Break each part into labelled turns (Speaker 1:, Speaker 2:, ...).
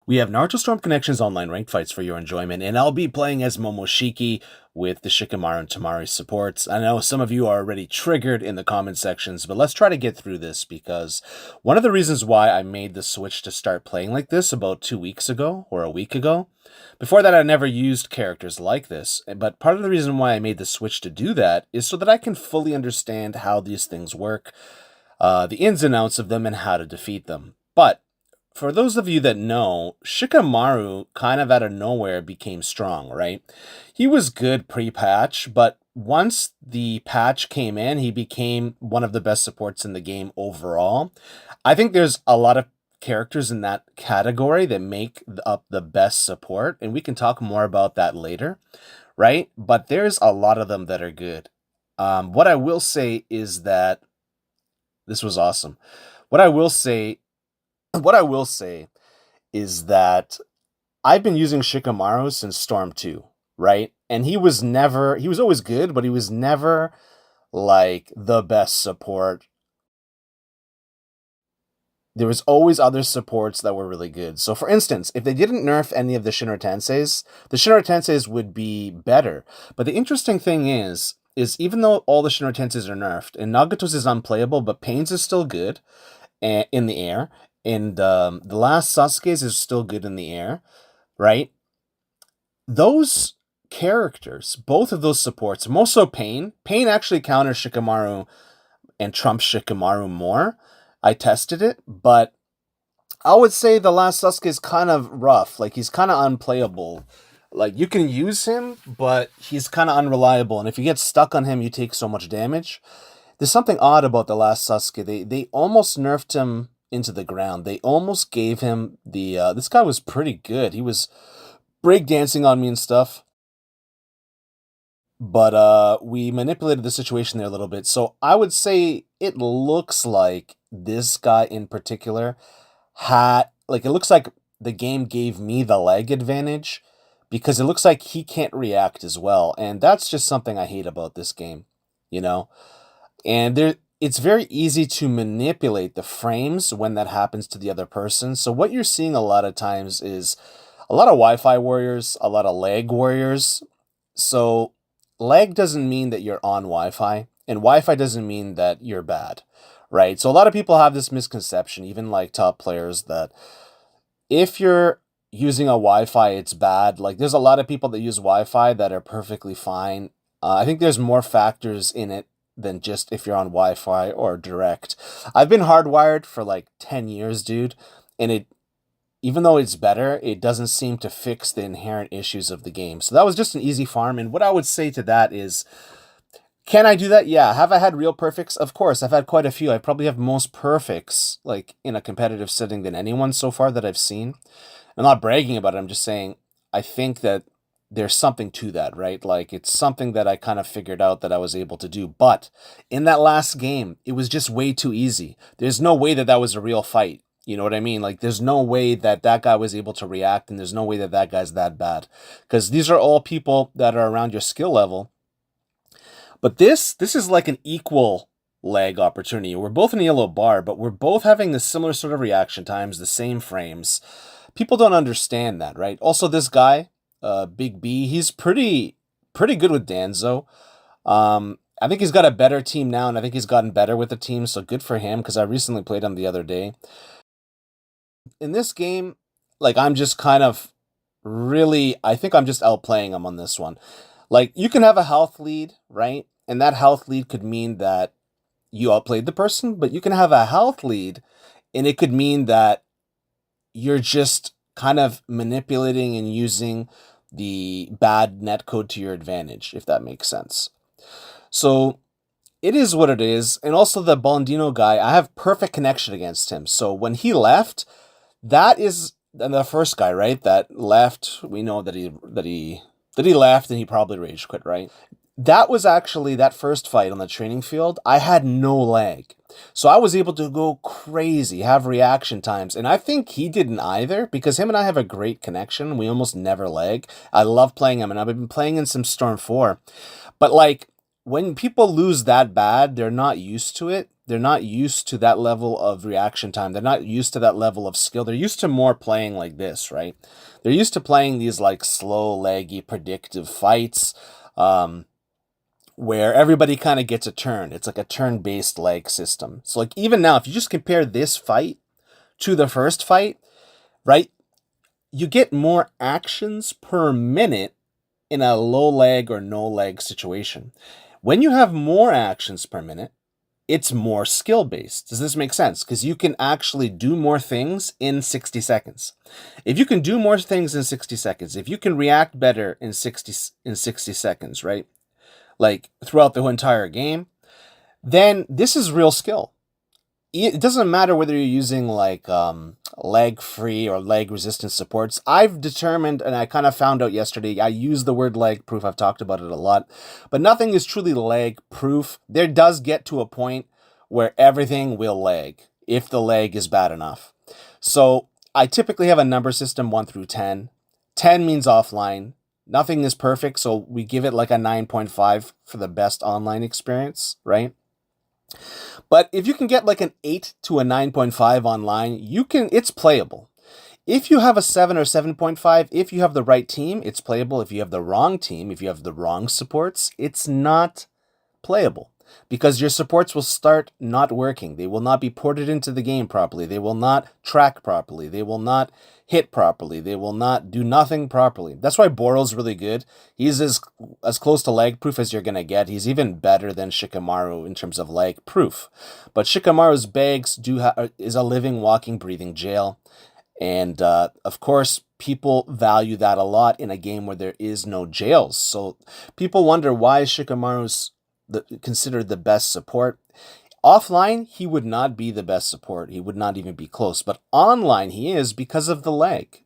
Speaker 1: We have Naruto Storm Connections online ranked fights for your enjoyment, and I'll be playing as Momoshiki with the Shikamaru and Tamari supports. I know some of you are already triggered in the comment sections, but let's try to get through this because one of the reasons why I made the switch to start playing like this about 2 weeks ago or a week ago, before that I never used characters like this, but part of the reason why I made the switch to do that is so that I can fully understand how these things work, the ins and outs of them, and how to defeat them. But for those of you that know, Shikamaru kind of out of nowhere became strong, right? He was good pre-patch, but once the patch came in, he became one of the best supports in the game overall. I think there's a lot of characters in that category that make up the best support, and we can talk more about that later, right? But there's a lot of them that are good. What I will say is that this was awesome. What I will say what I will say is that I've been using Shikamaru since Storm 2, right? And he was always good, but he was never like the best support. There was always other supports that were really good. So for instance, if they didn't nerf any of the Shinra Tenseis, the Shinra Tenseis would be better. But the interesting thing is even though all the Shinra Tenseis are nerfed, and Nagato's is unplayable, but Pain's is still good in the air, and the last Sasuke's is still good in the air, right? Those characters, both of those supports, more so Pain actually counters Shikamaru and trumps Shikamaru more. I tested it, but I would say the last Sasuke is kind of rough. Like, he's kind of unplayable. Like, you can use him, but he's kind of unreliable, and if you get stuck on him, you take so much damage. There's something odd about the last Sasuke. They almost nerfed him into the ground. They almost gave him the this guy was pretty good. He was breakdancing on me and stuff. But we manipulated the situation there a little bit. So I would say it looks like this guy in particular it looks like the game gave me the lag advantage because it looks like he can't react as well. And that's just something I hate about this game, you know? And it's very easy to manipulate the frames when that happens to the other person. So what you're seeing a lot of times is a lot of Wi-Fi warriors, a lot of lag warriors. So lag doesn't mean that you're on Wi-Fi, and Wi-Fi doesn't mean that you're bad, right? So a lot of people have this misconception, even like top players, that if you're using a Wi-Fi, it's bad. Like, there's a lot of people that use Wi-Fi that are perfectly fine. I think there's more factors in it than just if you're on Wi-Fi or direct. I've been hardwired for like 10 years, dude, and even though it's better, it doesn't seem to fix the inherent issues of the game. So that was just an easy farm, and what I would say to that is, can I do that? Yeah. Have I had real perfects? Of course, I've had quite a few. I probably have most perfects, like, in a competitive setting than anyone so far that I've seen. I'm not bragging about it, I'm just saying I think that there's something to that, right? Like, it's something that I kind of figured out that I was able to do. But in that last game, it was just way too easy. There's no way that that was a real fight. You know what I mean? Like, there's no way that that guy was able to react, and there's no way that that guy's that bad. Because these are all people that are around your skill level. But this is like an equal lag opportunity. We're both in a yellow bar, but we're both having the similar sort of reaction times, the same frames. People don't understand that, right? Also, this guy, Big B, he's pretty good with Danzo. I think he's got a better team now, and I think he's gotten better with the team, so good for him, because I recently played him the other day. In this game, like, I'm just kind of I think I'm just outplaying him on this one. Like, you can have a health lead, right? And that health lead could mean that you outplayed the person, but you can have a health lead, and it could mean that you're just kind of manipulating and using the bad netcode to your advantage, if that makes sense. So it is what it is. And also the Bondino guy, I have perfect connection against him. So when he left, that is the first guy, right? That left. We know that he left, and he probably rage quit, right? That was actually that first fight on the training field. I had no lag. So I was able to go crazy, have reaction times. And I think he didn't either, because him and I have a great connection. We almost never lag. I love playing him, and I've been playing in some Storm 4. But like, when people lose that bad, they're not used to it. They're not used to that level of reaction time. They're not used to that level of skill. They're used to more playing like this, right? They're used to playing these like slow, laggy, predictive fights, where everybody kind of gets a turn. It's like a turn-based lag system. So like even now, if you just compare this fight to the first fight, right? You get more actions per minute in a low lag or no lag situation. When you have more actions per minute, it's more skill based. Does this make sense? Because you can actually do more things in 60 seconds. If you can do more things in 60 seconds, if you can react better in 60 seconds, right? Like throughout the entire game, then this is real skill. It doesn't matter whether you're using like lag free or lag resistant supports. I've determined, and I kind of found out yesterday, I use the word lag proof. I've talked about it a lot, but nothing is truly lag proof. There does get to a point where everything will lag if the lag is bad enough. So I typically have a number system 1 through 10. 10 means offline. Nothing is perfect, so we give it like a 9.5 for the best online experience, right? But if you can get like an 8 to a 9.5 online, it's playable. If you have a 7 or 7.5, if you have the right team, it's playable. If you have the wrong team, if you have the wrong supports, it's not playable. Because your supports will start not working. They will not be ported into the game properly. They will not track properly. They will not hit properly. They will not do nothing properly. That's why Boro's really good. He's as close to lag proof as you're going to get. He's even better than Shikamaru in terms of lag proof. But Shikamaru's bags is a living, walking, breathing jail. And of course, people value that a lot in a game where there is no jails. So people wonder, why is Shikamaru's considered the best support? Offline, he would not be the best support. He would not even be close. But online, he is, because of the lag.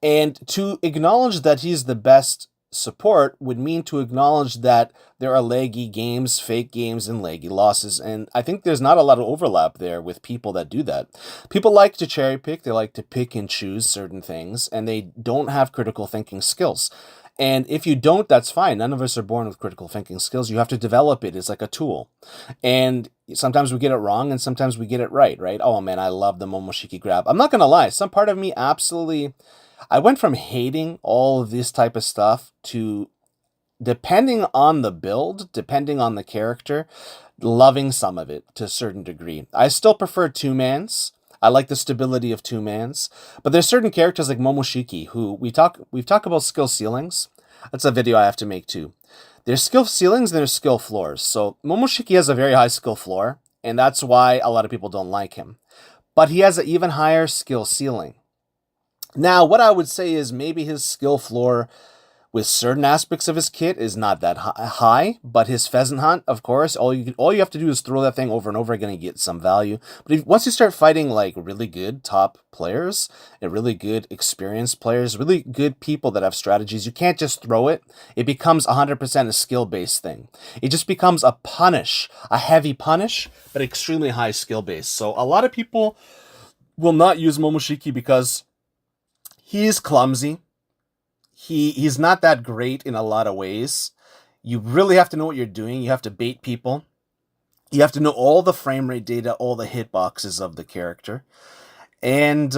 Speaker 1: And to acknowledge that he's the best support would mean to acknowledge that there are laggy games, fake games, and laggy losses. And I think there's not a lot of overlap there with people that do that. People like to cherry pick. They like to pick and choose certain things, and they don't have critical thinking skills. And if you don't, that's fine. None of us are born with critical thinking skills. You have to develop it. It's like a tool. And sometimes we get it wrong and sometimes we get it right, right? Oh man, I love the Momoshiki grab. I'm not going to lie. Some part of me absolutely... I went from hating all of this type of stuff to, depending on the build, depending on the character, loving some of it to a certain degree. I still prefer two-mans. I like the stability of two-mans. But there's certain characters like Momoshiki who we've talked about skill ceilings. That's a video I have to make too. There's skill ceilings and there's skill floors. So Momoshiki has a very high skill floor, and that's why a lot of people don't like him. But he has an even higher skill ceiling. Now, what I would say is maybe his skill floor with certain aspects of his kit is not that high, but his pheasant hunt, of course, all you have to do is throw that thing over and over again and get some value. But once you start fighting like really good top players and really good experienced players, really good people that have strategies, you can't just throw it. It becomes 100% a skill-based thing. It just becomes a heavy punish, but extremely high skill-based. So a lot of people will not use Momoshiki because he's clumsy. He's not that great in a lot of ways. You really have to know what you're doing. You have to bait people. You have to know all the frame rate data, all the hitboxes of the character. And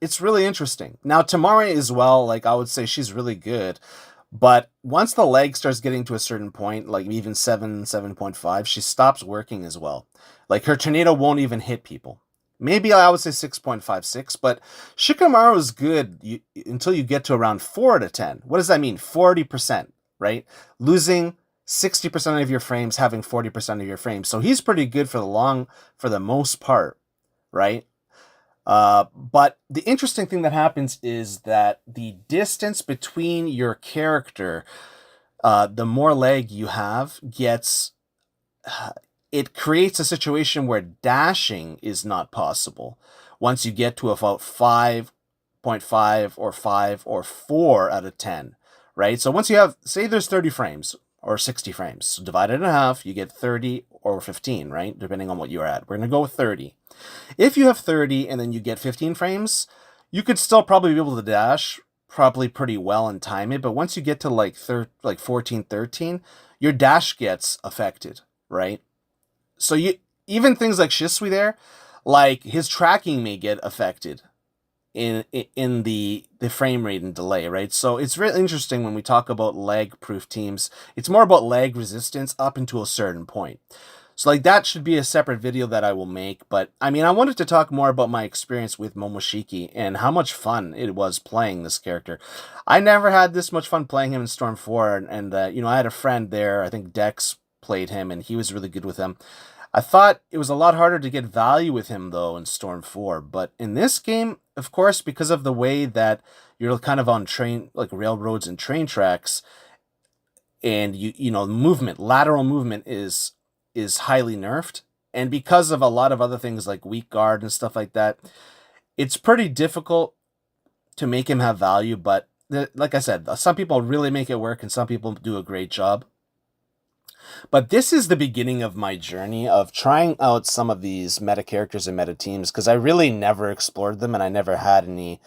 Speaker 1: it's really interesting. Now, Tamari as well, like I would say she's really good. But once the lag starts getting to a certain point, like even 7.5, she stops working as well. Like her tornado won't even hit people. Maybe I would say 6.56, but Shikamaru is good until you get to around 4 out of 10. What does that mean? 40%, right? Losing 60% of your frames, having 40% of your frames. So he's pretty good for the most part, right? But the interesting thing that happens is that the distance between your character, the more lag you have, it creates a situation where dashing is not possible once you get to about 5.5 or 5 or 4 out of 10, right? So once you have, say there's 30 frames or 60 frames, so divide it in half, you get 30 or 15, right? Depending on what you're at. We're going to go with 30. If you have 30 and then you get 15 frames, you could still probably be able to dash probably pretty well and time it, but once you get to like 14, 13, your dash gets affected, right? So you even things like Shisui there, like his tracking may get affected in the frame rate and delay, right? So it's really interesting when we talk about lag proof teams. It's more about lag resistance up until a certain point. So like that should be a separate video that I will make. But I mean, I wanted to talk more about my experience with Momoshiki and how much fun it was playing this character. I never had this much fun playing him in Storm 4, and you know, I had a friend there. I think Dex played him, and he was really good with him. I thought it was a lot harder to get value with him though in Storm 4, but in this game, of course, because of the way that you're kind of on train like railroads and train tracks, and you know movement, lateral movement is highly nerfed, and because of a lot of other things like weak guard and stuff like that, it's pretty difficult to make him have value. But like I said, some people really make it work, and some people do a great job. But this is the beginning of my journey of trying out some of these meta characters and meta teams because I really never explored them and I never had any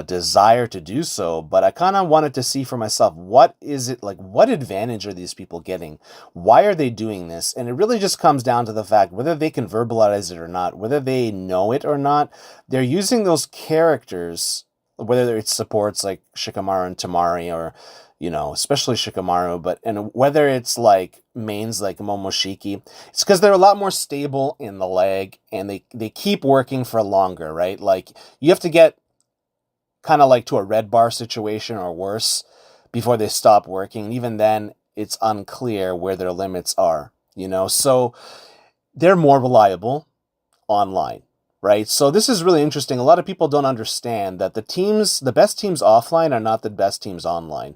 Speaker 1: desire to do so. But I kind of wanted to see for myself, what is it like? What advantage are these people getting? Why are they doing this? And it really just comes down to the fact whether they can verbalize it or not, whether they know it or not, they're using those characters, whether it's supports like Shikamaru and Tamari, or you know, especially Shikamaru, but and whether it's like mains like Momoshiki, it's because they're a lot more stable in the lag and they keep working for longer, right? Like you have to get kind of like to a red bar situation or worse before they stop working. And even then, it's unclear where their limits are, you know? So they're more reliable online, right? So this is really interesting. A lot of people don't understand that the best teams offline are not the best teams online.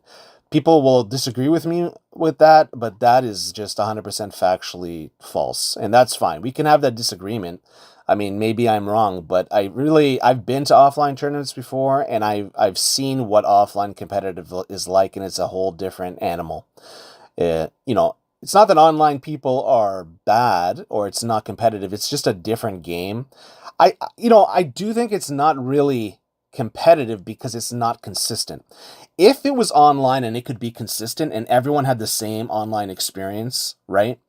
Speaker 1: People will disagree with me with that, but that is just 100% factually false, and that's fine. We can have that disagreement. I mean, maybe I'm wrong, but I've been to offline tournaments before, and I've seen what offline competitive is like, and it's a whole different animal. You know, it's not that online people are bad or it's not competitive. It's just a different game. I do think it's not really competitive because it's not consistent. If it was online and it could be consistent and everyone had the same online experience, right?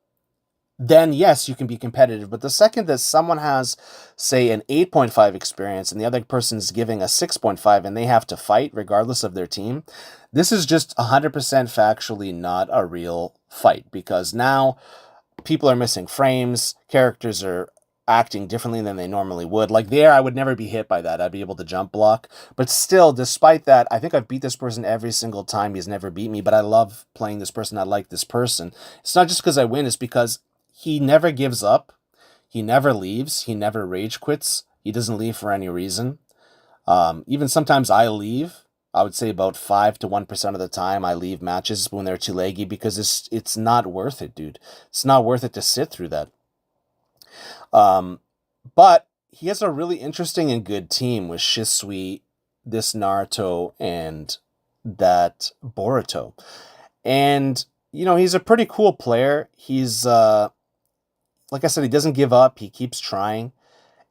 Speaker 1: Then yes, you can be competitive. But the second that someone has, say, an 8.5 experience and the other person's giving a 6.5 and they have to fight regardless of their team, this is just 100% factually not a real fight because now people are missing frames, characters are acting differently than they normally would. Like there, I would never be hit by that. I'd be able to jump block. But still, despite that, I think I've beat this person every single time. He's never beat me, but I love playing this person. I like this person. It's not just because I win, it's because he never gives up. He never leaves. He never rage quits. He doesn't leave for any reason. Even sometimes I leave. I would say about 5 to 1% of the time I leave matches when they're too laggy because it's not worth it, dude. It's not worth it to sit through that. But he has a really interesting and good team with Shisui, this Naruto, and that Boruto. And, you know, he's a pretty cool player. He's, like I said, he doesn't give up. He keeps trying.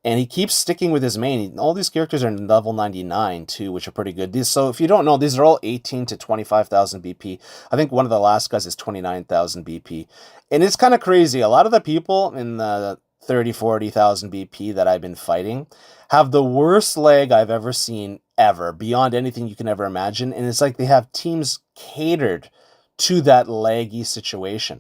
Speaker 1: And he keeps sticking with his main. All these characters are level 99 too, which are pretty good. So if you don't know, these are all 18 to 25,000 BP. I think one of the last guys is 29,000 BP. And it's kind of crazy. A lot of the people in the 30, 40,000 BP that I've been fighting have the worst lag I've ever seen ever, beyond anything you can ever imagine. And it's like they have teams catered to that laggy situation.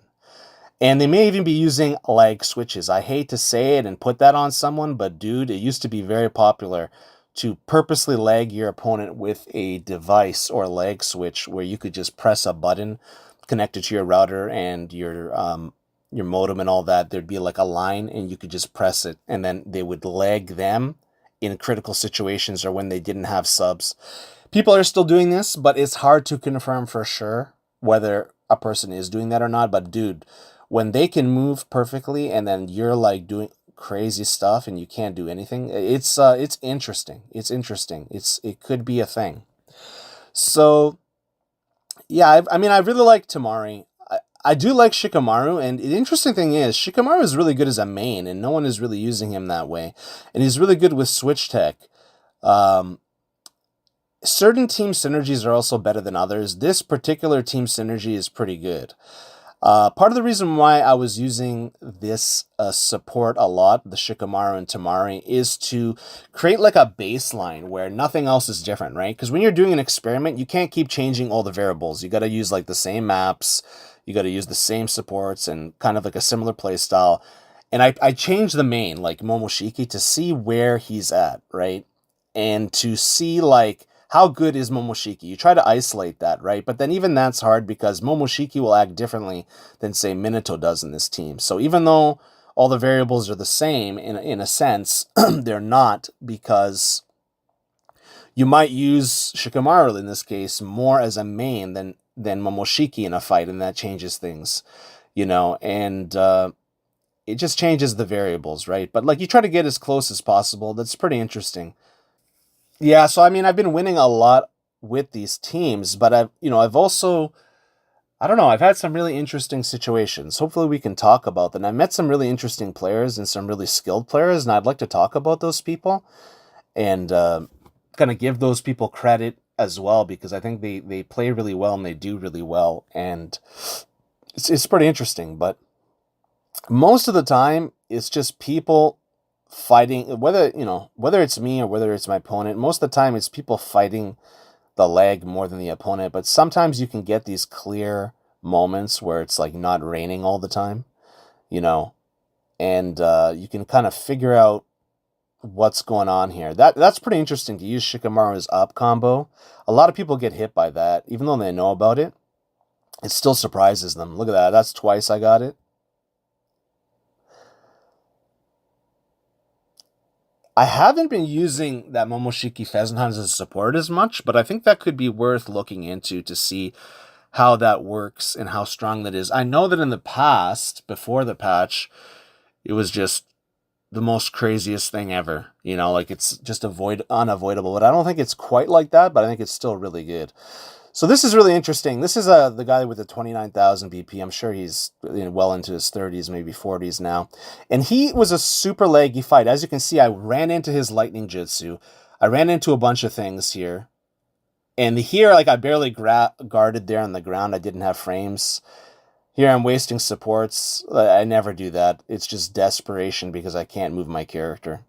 Speaker 1: And they may even be using lag switches. I hate to say it and put that on someone, but dude, it used to be very popular to purposely lag your opponent with a device or lag switch where you could just press a button connected to your router and your modem and all that. There'd be like a line and you could just press it and then they would lag them in critical situations or when they didn't have subs. People are still doing this, but it's hard to confirm for sure whether a person is doing that or not. But dude, when they can move perfectly and then you're like doing crazy stuff and you can't do anything, it's interesting. It's interesting. It could be a thing. So yeah, I mean, I really like Tamari. I do like Shikamaru, and the interesting thing is Shikamaru is really good as a main, and no one is really using him that way. And he's really good with switch tech. certain team synergies are also better than others. This particular team synergy is pretty good. Part of the reason why I was using this support a lot, the Shikamaru and Tamari, is to create like a baseline where nothing else is different, right? Because when you're doing an experiment, you can't keep changing all the variables. You got to use like the same maps, you got to use the same supports and kind of like a similar play style. And I changed the main, like Momoshiki, to see where he's at, right? And to see like how good is Momoshiki. You try to isolate that, right? But then even that's hard because Momoshiki will act differently than say Minato does in this team. So even though all the variables are the same in a sense, they're not, because you might use Shikamaru in this case more as a main than Momoshiki in a fight, and that changes things, and it just changes the variables, right? But like you try to get as close as possible. That's pretty interesting. Yeah, so I mean, I've been winning a lot with these teams, but I've also, I don't know, I've had some really interesting situations. Hopefully we can talk about them. I met some really interesting players and some really skilled players, and I'd like to talk about those people and kind of give those people credit as well, because I think they play really well and they do really well, and it's pretty interesting. But most of the time, it's just people fighting, whether it's me or whether it's my opponent. Most of the time, it's people fighting the leg more than the opponent. But sometimes you can get these clear moments where it's like not raining all the time, you know, and you can kind of figure out what's going on here. That's pretty interesting to use Shikamaru's up combo. A lot of people get hit by that, even though they know about it. It still surprises them. Look at that. That's twice I got it. I haven't been using that Momoshiki Pheasant Hunt as a support as much, but I think that could be worth looking into to see how that works and how strong that is. I know that in the past, before the patch, it was just the most craziest thing ever. Like it's just unavoidable. But I don't think it's quite like that, but I think it's still really good. So this is really interesting. This is the guy with the 29,000 BP. I'm sure he's well into his 30s, maybe 40s now. And he was a super laggy fight. As you can see, I ran into his lightning jutsu. I ran into a bunch of things here. And here, like, I barely guarded there on the ground. I didn't have frames. Here I'm wasting supports. I never do that. It's just desperation because I can't move my character.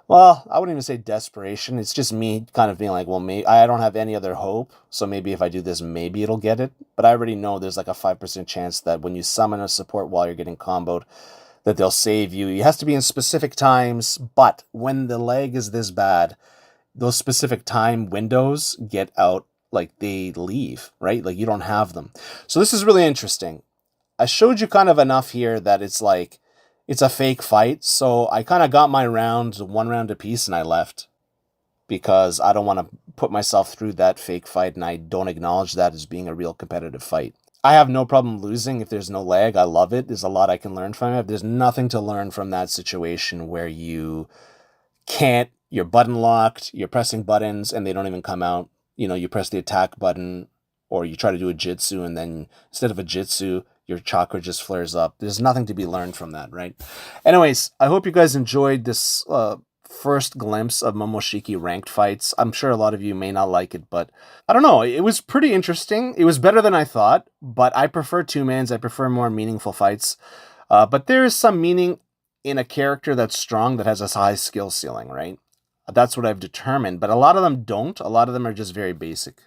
Speaker 1: Well, I wouldn't even say desperation. It's just me kind of being like, well, maybe I don't have any other hope. So maybe if I do this, maybe it'll get it. But I already know there's like a 5% chance that when you summon a support while you're getting comboed, that they'll save you. It has to be in specific times. But when the lag is this bad, those specific time windows get out, like they leave, right? Like you don't have them. So this is really interesting. I showed you kind of enough here that it's like, it's a fake fight, so I kind of got my round, one round apiece, and I left. Because I don't want to put myself through that fake fight, and I don't acknowledge that as being a real competitive fight. I have no problem losing if there's no lag. I love it. There's a lot I can learn from it. There's nothing to learn from that situation where you're button locked, you're pressing buttons, and they don't even come out. You press the attack button, or you try to do a jitsu, and then instead of a jitsu, your chakra just flares up. There's nothing to be learned from that, right? Anyways, I hope you guys enjoyed this first glimpse of Momoshiki ranked fights. I'm sure a lot of you may not like it, but I don't know. It was pretty interesting. It was better than I thought, but I prefer two-mans. I prefer more meaningful fights. But there is some meaning in a character that's strong that has a high skill ceiling, right? That's what I've determined, but a lot of them don't. A lot of them are just very basic.